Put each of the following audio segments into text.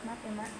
Maaf ya Mbak.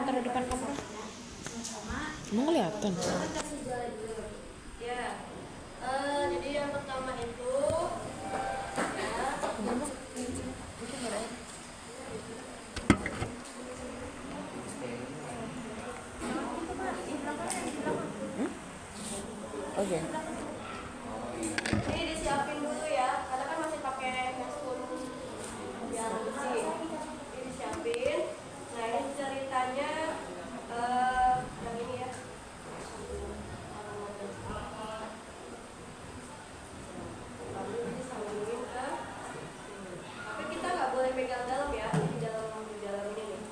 Taruh depan kamera. Emang kelihatan? Ya, jadi yang pertama itu Oke. ini disiapin dulu ya, karena kan masih pakai spoon biar bersih. Ini disiapin. Nah ini ceritanya yang ini ya. Lalu disambungin ke, tapi kita nggak boleh pegang dalam ya, di dalam ini nih.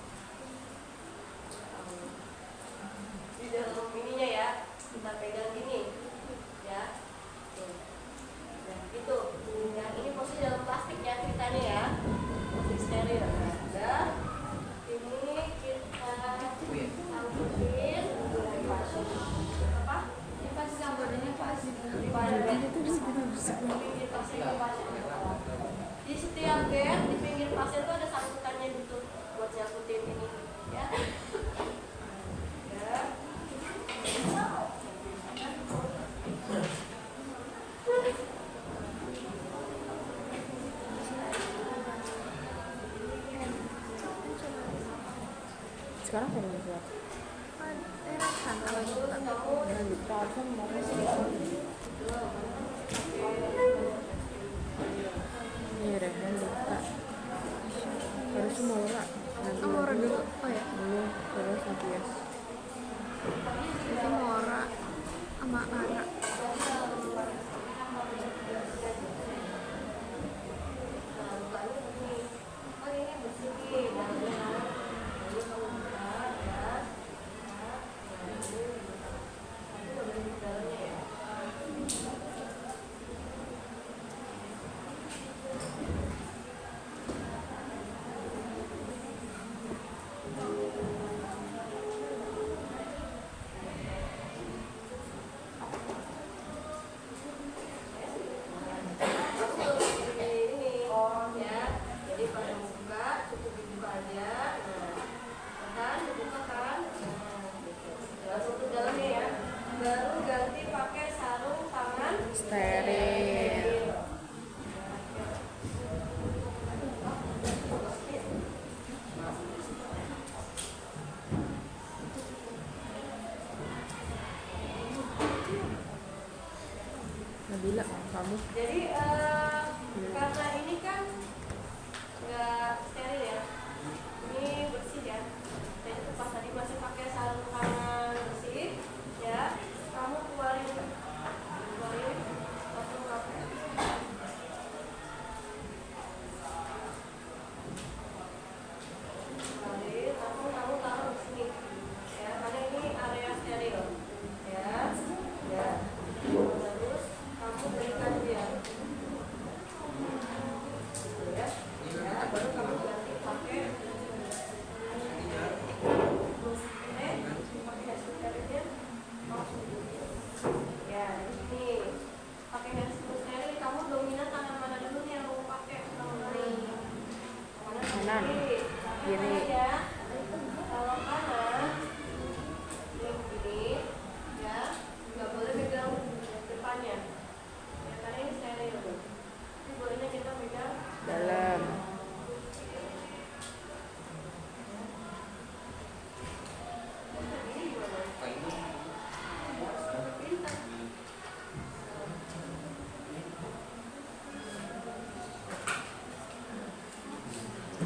Di dalam ininya ya, kita pegang gini ya. Nah, gitu. Yang ini posisi dalam plastik ya ceritanya ya. Plastik steril. Nah, ini kita sambungin apa? Ini pasti sambungannya pas di pinggir pasir di setiap gate di pinggir pasir itu ada sangkutannya gitu buat nyangkutin ini ya. Ya. Sekarang kamu buat. Iya deh, lupa. Harusnya Maura. Maura dulu. Oh ya. Belum, terus Sapias. Itu Maura sama Ara. Baru ganti pakai sarung tangan Steril. Nabila, kamu? Jadi karena ini kan agak steril ya. Ini bersih ya. Jadi itu pas tadi masih pakai sarung tangan bersih ya. Kamu keluarin langsung pakai. Keluarin, langsung kamu taruh di sini ya. Karena ini area steril ya. Ya. Terus kamu berikan dia. Ya. Ya, baru kamu ganti pakai ya, di sini pakai hand steril. Kamu dominan tangan mana dulu nih yang mau pakai? Kanan. Kiri. Ya. Kalau kanan, yang gini, ya, nggak boleh pegang depannya. Ya, karena ini steril. Tapi bolehnya kita pegang Dalam.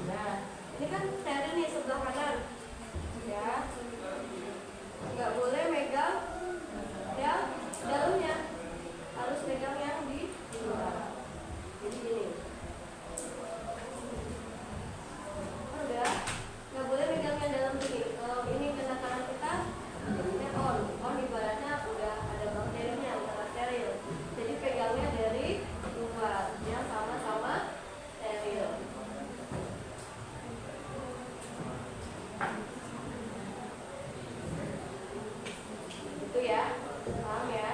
Nah, ini kan steril nih sebelah kanan, ya. Nggak boleh megang yang dalamnya, harus megang yang di luar. Jadi gini. Udah, nggak boleh megang yang dalam sini. Kalau ini kena tangan kita, jadinya on ibaratnya udah ada bakterinya, udah steril. Jadi pegangnya dari luar, yang sama-sama steril. Itu ya, paham ya?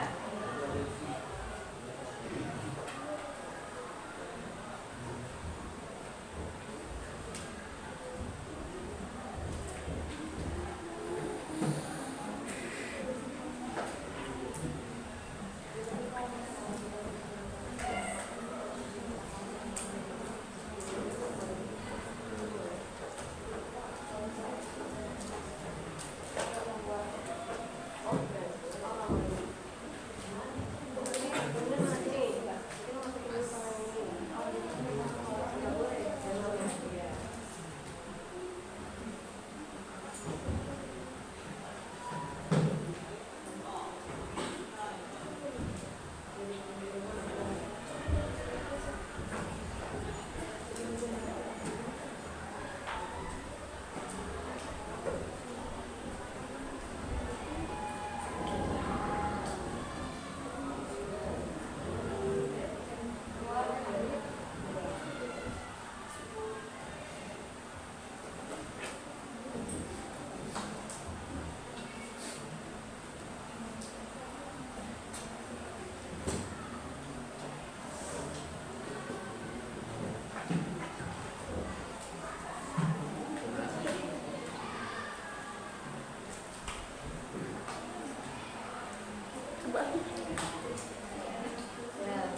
Ya.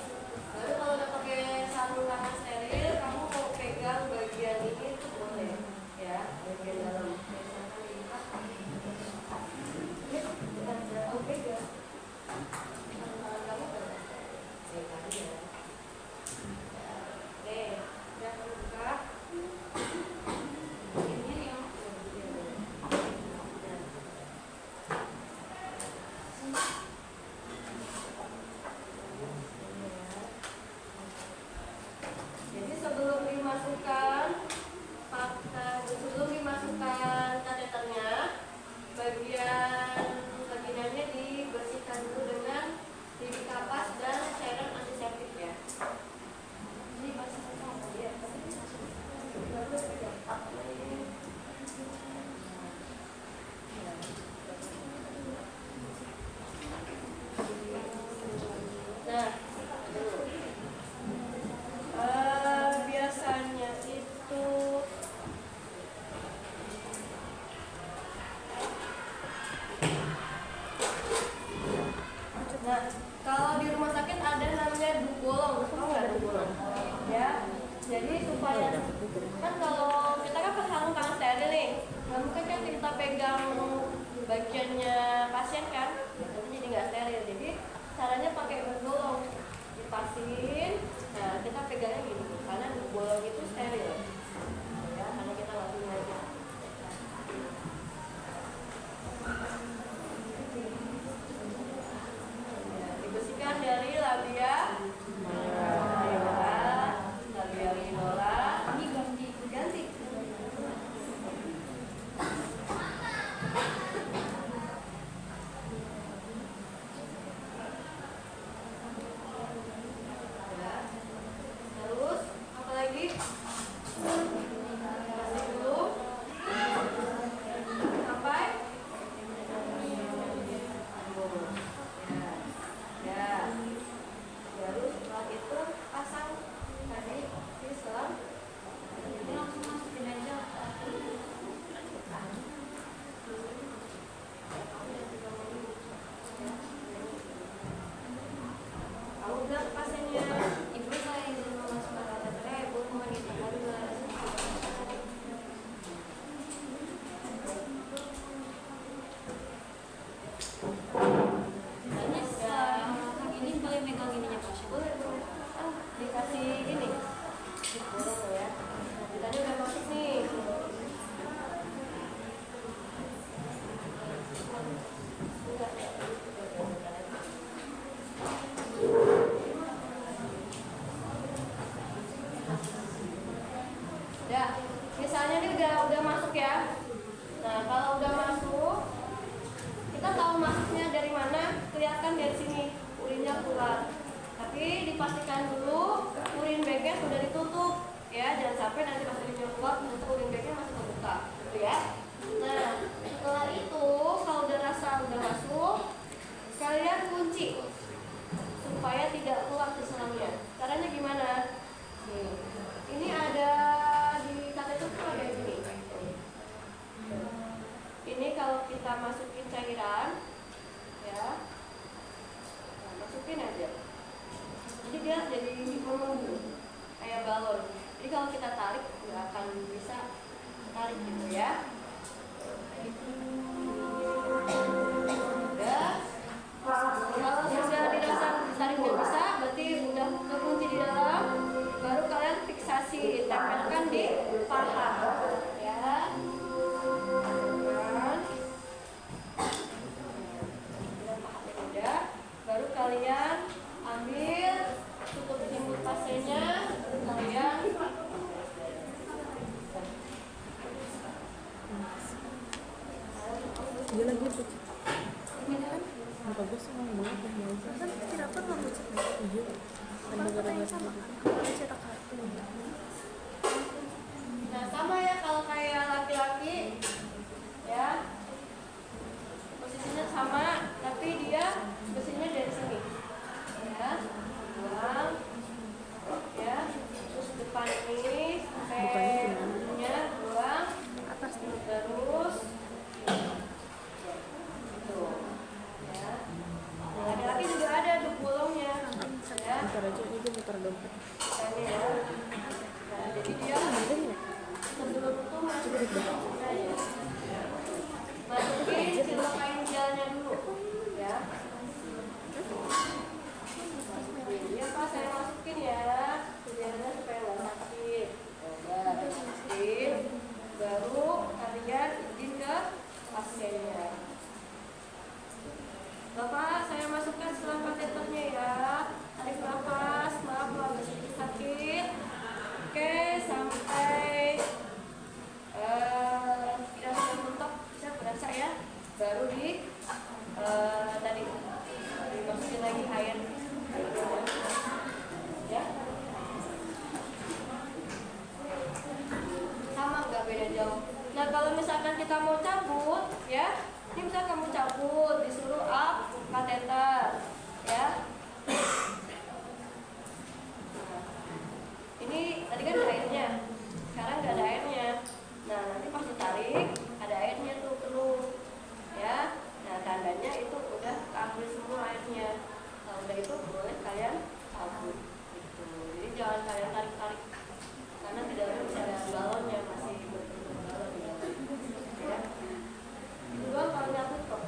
Lalu kalau udah pakai sarung tangan steril, kamu mau pegang bagian ini itu boleh, ya, bagian dalam. Misalkan dilipat, ya, kita bisa kamu pegang. Sarung tangan kamu berapa? Tadi ya. Oke, udah kamu buka. Ini yang jadi sebelum dimasukkan kateternya, bagian vaginanya dibersihkan dulu dengan bibi kapas dan cairan antiseptik ya. Ini masih sama ya. Nah, biasanya itu nah, kalau di rumah sakit ada namanya dugolong, tahu nggak dugolong? Ya, jadi supaya kan kalau kita kan sarung tangan steril nih, nggak mungkin kan kita pegang bagiannya pasien kan, itu jadi nggak steril. Jadi caranya pakai dugolong, dipasin. Nah, kita pegangnya gini, karena dugolong itu steril. Tarik dulu sampai ambus. Ya. Baru setelah itu pasang tadi sistem. Ini langsung masukin aja. Kamu udah pasiennya. Ibu saya izin memasukkan kateternya, ibu mau ditangani nggak? Ini boleh megang ininya pasien? Boleh, boleh. Dikasih ini, diborong ya. Tadi udah masuk nih. Ya, misalnya ini udah masuk ya. Nah, kalau udah masuk, kita tahu masuknya dari mana, kelihatan dari sini urinnya keluar. Tapi dipastikan dulu urin bagnya sudah ditutup ya, jangan sampai nanti pas urinnya keluar ternyata urin bagnya masih terbuka, gitu ya. Nah, setelah itu kalau udah rasa udah masuk, kalian kunci supaya tidak keluar ke selangnya. Caranya gimana? Nih, ini ada di kateter tuh ada gini. Ini kalau kita masukin cairan, ya, nah, masukin aja. Jadi dia jadi menunggu kayak balon. Jadi kalau kita tarik nggak akan bisa tarik gitu ya. Udah. Kalau sudah dirasa tariknya bisa, berarti udah kekunci di dalam. Baru kalian fiksasi, tempelkan di paha, ya. Udah. Baru kalian ambil, tutup jemput pasiennya, baru kalian Dia lagi tuh. Bagus sama banget yang Kan tidak pernah baca. Iya. Kan katanya sama. Kalau cetak kartu. Nah, sama ya kalau kayak laki-laki, ya, posisinya sama, tapi dia posisinya dari sini, ya, buang, ya, terus depan ini sampai ujungnya buang, Atas nih. terus, tuh, ya. Nah, laki-laki juga ada tuh bolongnya, ya, Ntar aja ini dia muter dompet. ini ya. Nah, jadi dia sebelum itu masukin silokain gelnya dulu ya. Iya Pak, saya masukin ya gelnya supaya nggak sakit. Udah masukin, baru kalian izin ke pasiennya. Bapak, saya masukkan selang kateternya ya. Tarik nafas, maaf kalau agak sedikit sakit. Oke, sampai tidak sudah mentok, bisa berasa ya. Baru di tadi dimasukin lagi air, ya. Sama nggak beda jauh. Nah kalau misalkan kita mau cabut, ya, ini bisa kamu cabut, disuruh up kateter, ya. Ini tadi kan ada airnya, sekarang nggak ada airnya. Nah nanti pas ditarik ada airnya tuh penuh, ya. Nah tandanya itu udah keambil semua airnya. Kalau udah itu boleh kalian cabut, gitu. Jadi jangan kalian tarik-tarik karena di dalamnya bisa ada balonnya, masih berbentuk balon di dalam, ya. Itu doang kalau nyangkut kok.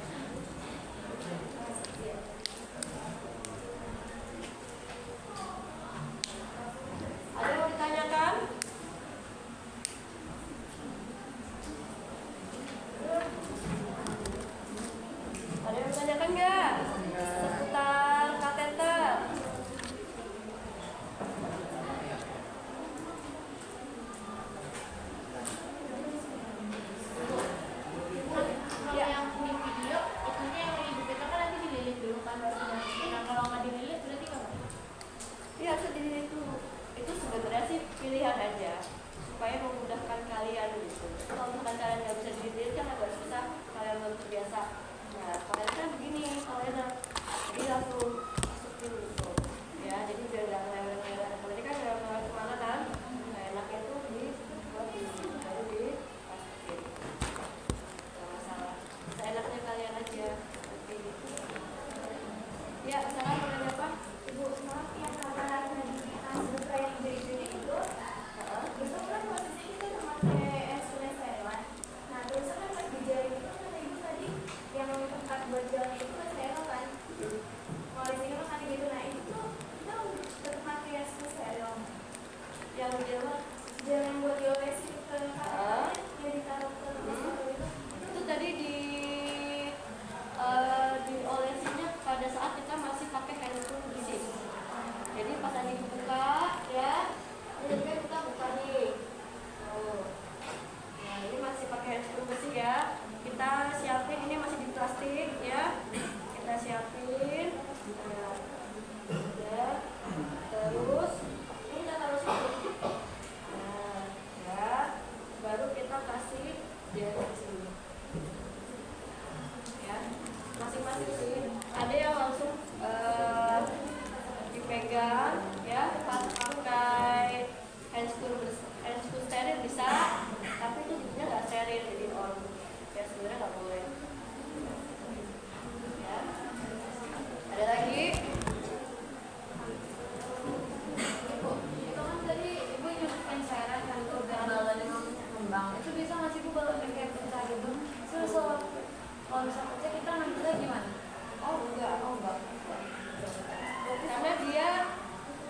aja supaya memudahkan kalian gitu. Kalau misalkan kalian nggak bisa diri kan agak susah, kalian belum terbiasa. Nah kalian kan begini, kalian jadi langsung masukin gitu ya, jadi biar nggak ngelewat-ngelewat. Kalau ini kan ngelewat kemana kan, nah enaknya tuh buat di baru dimasukin, nggak masalah, seenaknya kalian aja. Oke. Ya, salah mau apa? Ibu, maaf yang kamar tadi hasil training dari itu itu kan posisinya kita udah pakai SLS Thailand. Nah terus kan pas dijaring itu kan ibu tadi yang tempat buat jalan itu kan steril kan. Kalau di sini kan gitu. Nah itu tuh kita tetap pakai SLS steril. Yang jalan Jalan buat diolesin ke katanya yang ditaruh ke steril itu. itu tadi diolesinnya pada saat kita masih pakai handphone bersih. Jadi pas lagi buka ya, ini kan kita buka nih. Oh. Nah ini masih pakai handphone bersih ya. Kita siapin, ini masih di plastik ya. Kita siapin. Nah, ya. Terus ini kita taruh situ. Nah, ya. Baru kita kasih dia di sini. Ya, masing-masing sih. Ada yang langsung dipegang ya, pakai handscoon steril bisa, tapi itu jadinya nggak steril, jadi on ya, sebenarnya nggak boleh ya. Ada lagi Ibu, itu kan tadi ibu nyusuin cairan kan itu balon yang mengembang. Itu bisa nggak sih ibu balon yang kayak pecah gitu? Terus kalau misalnya pecah kita ngambilnya gimana? oh enggak, karena dia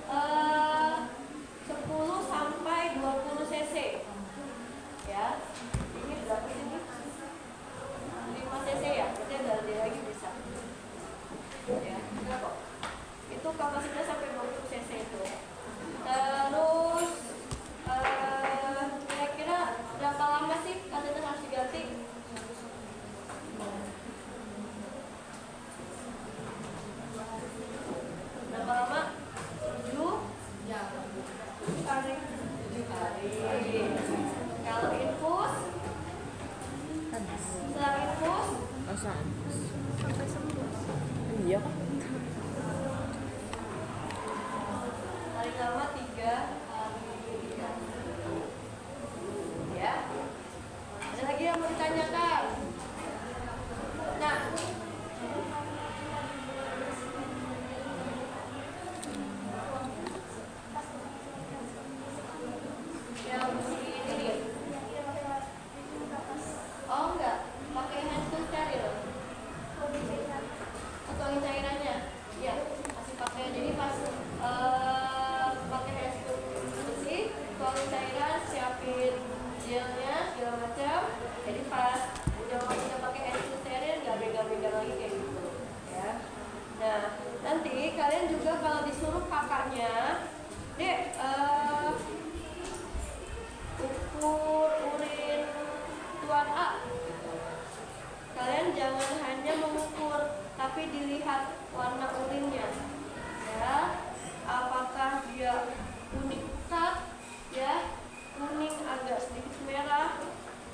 10 sampai 20 cc ya. Ini berapa sih ini? 5 cc ya, berarti ada lagi bisa ya, enggak kok. Itu kapasitasnya sampai 20 cc itu. Terus kira-kira berapa lama sih katanya harus diganti? Berapa lama? 7 hari. Kalau infus, setelah infus Asal. Sampai sembuh. Iya kan? paling lama 3 hari. Ya. Ada lagi yang mau ditanyakan? Nah, yang si ini nih. Oh enggak, pakai handphone steril. Tuangin cairannya. Iya, masih pakai. Jadi pas pakai handphone bersih, tuangin cairan, siapin gelnya segala macam. Jadi pas udah kita pakai handphone steril, nggak pegang-pegang lagi kayak gitu, ya. Nah, nanti kalian juga kalau disuruh kakaknya, Dek, ukur urin tuan A. Kalian jangan hanya mengukur, tapi dilihat warna urinnya, ya. Apakah dia kuning pekat, ya, kuning agak sedikit merah,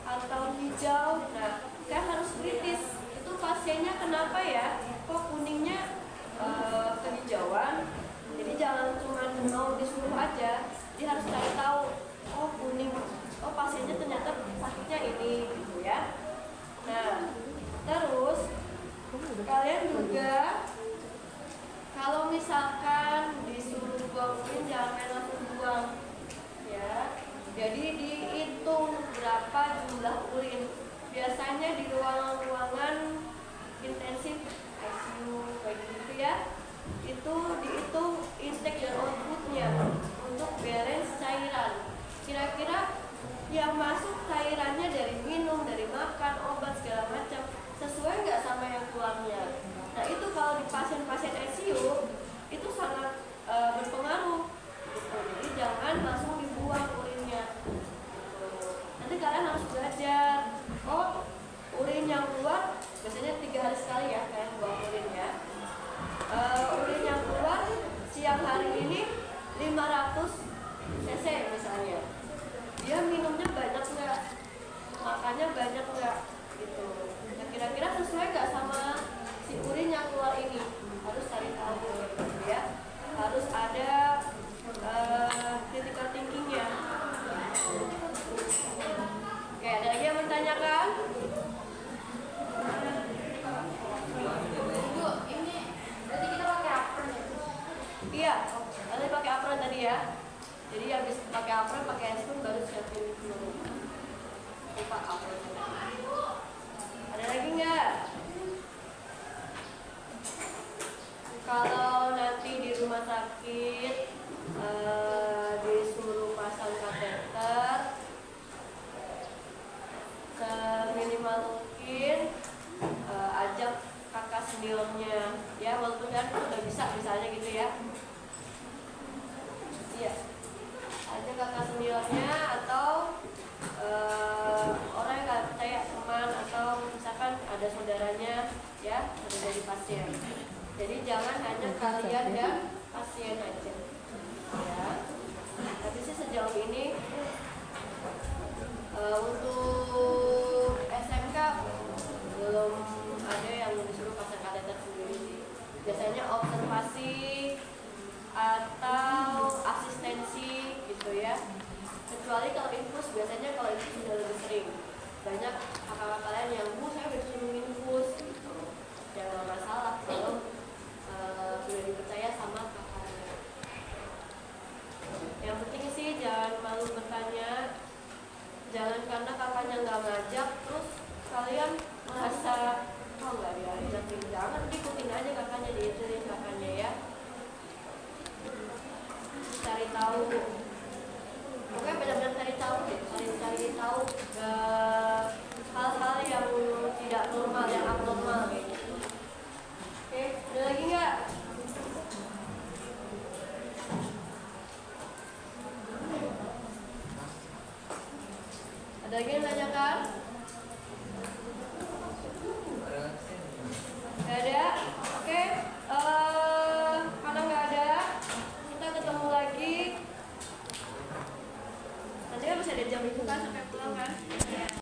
atau hijau. Nah, saya harus kritis. Itu pasiennya kenapa ya? Kok kuningnya kehijauan? Jadi jangan cuma mau disuruh aja, dia harus cari tahu. Oh kuning, oh pasiennya ternyata sakitnya ini, gitu ya. Nah, terus kalian juga kalau misalkan disuruh buang urin jangan main langsung buang, ya. Jadi dihitung berapa jumlah urin. Biasanya di ruangan intensif ICU kayak gitu ya, itu dihitung intake dan outputnya untuk balance cairan. Kira-kira yang masuk cairannya dari minum, dari makan, obat segala macam sesuai nggak sama yang keluarnya. Nah itu kalau di pasien-pasien ICU itu sangat berpengaruh gitu. Jadi jangan langsung dibuang urinnya gitu. Nanti kalian harus belajar, oh urin yang keluar biasanya 3 hari sekali ya kalian buang urin ya. Urin yang keluar siang hari ini 500 cc misalnya. kan pakai es krim baru siapin dulu. Lupa apa? Ada lagi nggak? Kalau nanti di rumah sakit disuruh pasang kateter, seminimal mungkin ajak kakak seniornya, ya walaupun kan udah bisa misalnya gitu ya. Iya, ajak kakak seniornya atau orang yang nggak percaya, teman atau misalkan ada saudaranya ya, ada dari pasien. Jadi jangan hanya kalian dan pasien aja, ya. Tapi sih sejauh ini untuk SMK belum ada yang disuruh pasang kateter sendiri sih. Biasanya observasi atau asistensi gitu ya. Kecuali kalau infus, biasanya kalau infus sudah lebih sering. Banyak kakak-kakak kalian yang saya udah disuruh infus gitu. Jangan masalah kalau sudah dipercaya sama kakaknya. Yang penting sih jangan malu bertanya. Jangan karena kakaknya nggak ngajak terus kalian merasa nggak diajak. Jangan, ikutin aja kakaknya, diikutin kakaknya ya. Cari tahu, pokoknya benar-benar cari tahu deh, cari tahu hal-hal yang tidak normal, yang abnormal kayak gitu. Oke, ada lagi nggak? Ada lagi yang tanyakan?